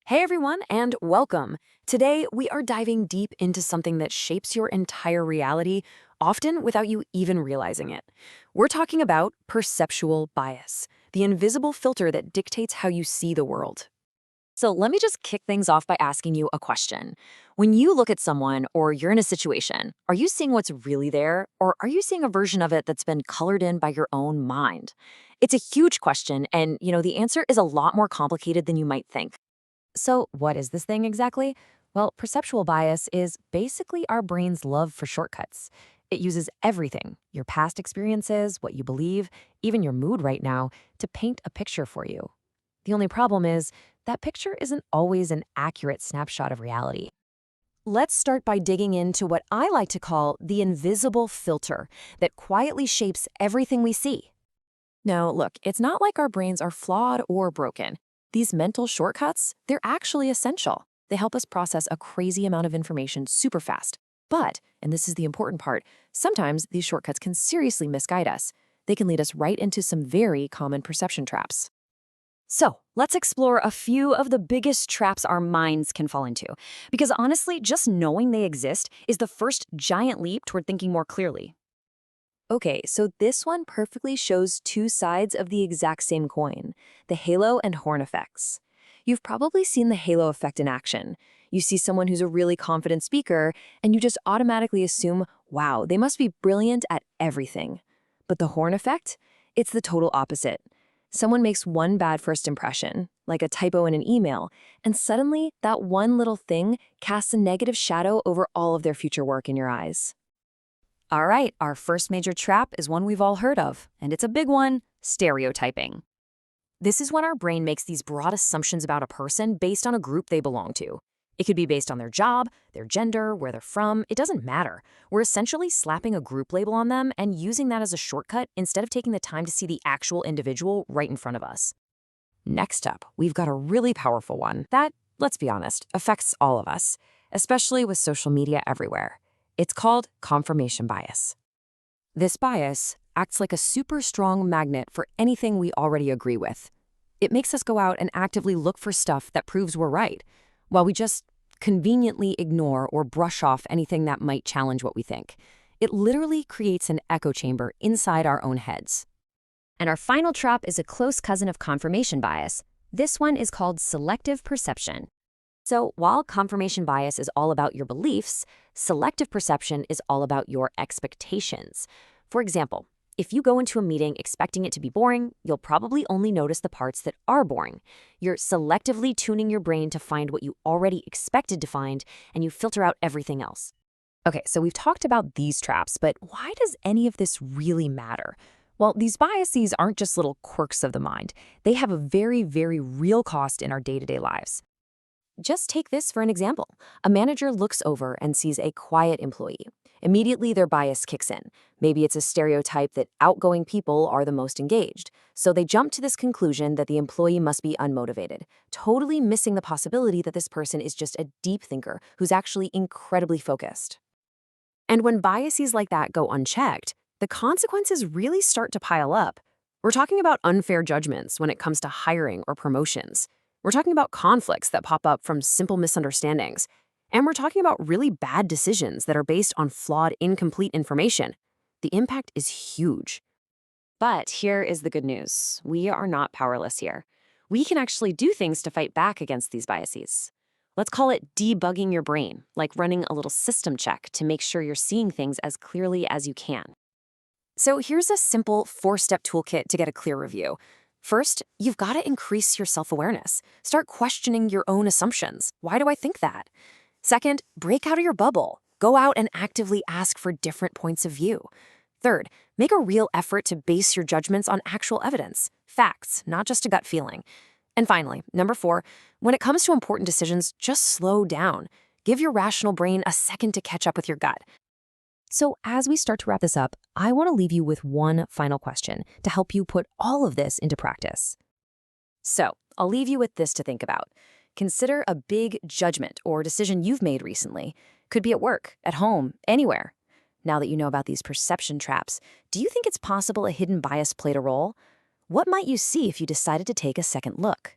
Hey everyone, and welcome. Today, we are diving deep into something that shapes your entire reality, often without you even realizing it. We're talking about perceptual bias, the invisible filter that dictates how you see the world. So let me just kick things off by asking you a question. When you look at someone or you're in a situation, are you seeing what's really there, or are you seeing a version of it that's been colored in by your own mind? It's a huge question, and the answer is a lot more complicated than you might think. So, what is this thing exactly? Well, perceptual bias is basically our brain's love for shortcuts. It uses everything, your past experiences, what you believe, even your mood right now, to paint a picture for you. The only problem is that picture isn't always an accurate snapshot of reality. Let's start by digging into what I like to call the invisible filter that quietly shapes everything we see. Now, look, it's not like our brains are flawed or broken. These mental shortcuts, they're actually essential. They help us process a crazy amount of information super fast. But, and this is the important part, sometimes these shortcuts can seriously misguide us. They can lead us right into some very common perception traps. So, let's explore a few of the biggest traps our minds can fall into. Because honestly, just knowing they exist is the first giant leap toward thinking more clearly. Okay, so this one perfectly shows two sides of the exact same coin, the halo and horn effects. You've probably seen the halo effect in action. You see someone who's a really confident speaker, and you just automatically assume, wow, they must be brilliant at everything. But the horn effect? It's the total opposite. Someone makes one bad first impression, like a typo in an email, and suddenly that one little thing casts a negative shadow over all of their future work in your eyes. All right, our first major trap is one we've all heard of, and it's a big one: stereotyping. This is when our brain makes these broad assumptions about a person based on a group they belong to. It could be based on their job, their gender, where they're from, it doesn't matter. We're essentially slapping a group label on them and using that as a shortcut instead of taking the time to see the actual individual right in front of us. Next up, we've got a really powerful one that, let's be honest, affects all of us, especially with social media everywhere. It's called confirmation bias. This bias acts like a super strong magnet for anything we already agree with. It makes us go out and actively look for stuff that proves we're right, while we just conveniently ignore or brush off anything that might challenge what we think. It literally creates an echo chamber inside our own heads. And our final trap is a close cousin of confirmation bias. This one is called selective perception. So while confirmation bias is all about your beliefs, selective perception is all about your expectations. For example, if you go into a meeting expecting it to be boring, you'll probably only notice the parts that are boring. You're selectively tuning your brain to find what you already expected to find, and you filter out everything else. Okay, so we've talked about these traps, but why does any of this really matter? Well, these biases aren't just little quirks of the mind. They have a very, very real cost in our day-to-day lives. Just take this for an example. A manager looks over and sees a quiet employee. Immediately, their bias kicks in. Maybe it's a stereotype that outgoing people are the most engaged. So they jump to this conclusion that the employee must be unmotivated, totally missing the possibility that this person is just a deep thinker who's actually incredibly focused. And when biases like that go unchecked, the consequences really start to pile up. We're talking about unfair judgments when it comes to hiring or promotions. We're talking about conflicts that pop up from simple misunderstandings. And we're talking about really bad decisions that are based on flawed, incomplete information. The impact is huge. But here is the good news. We are not powerless here. We can actually do things to fight back against these biases. Let's call it debugging your brain, like running a little system check to make sure you're seeing things as clearly as you can. So here's a simple 4-step toolkit to get a clear review. First, you've got to increase your self-awareness. Start questioning your own assumptions. Why do I think that? Second, break out of your bubble. Go out and actively ask for different points of view. Third, make a real effort to base your judgments on actual evidence, facts, not just a gut feeling. And finally, number 4, when it comes to important decisions, just slow down. Give your rational brain a second to catch up with your gut. So as we start to wrap this up, I want to leave you with one final question to help you put all of this into practice. So I'll leave you with this to think about. Consider a big judgment or decision you've made recently. Could be at work, at home, anywhere. Now that you know about these perception traps, do you think it's possible a hidden bias played a role? What might you see if you decided to take a second look?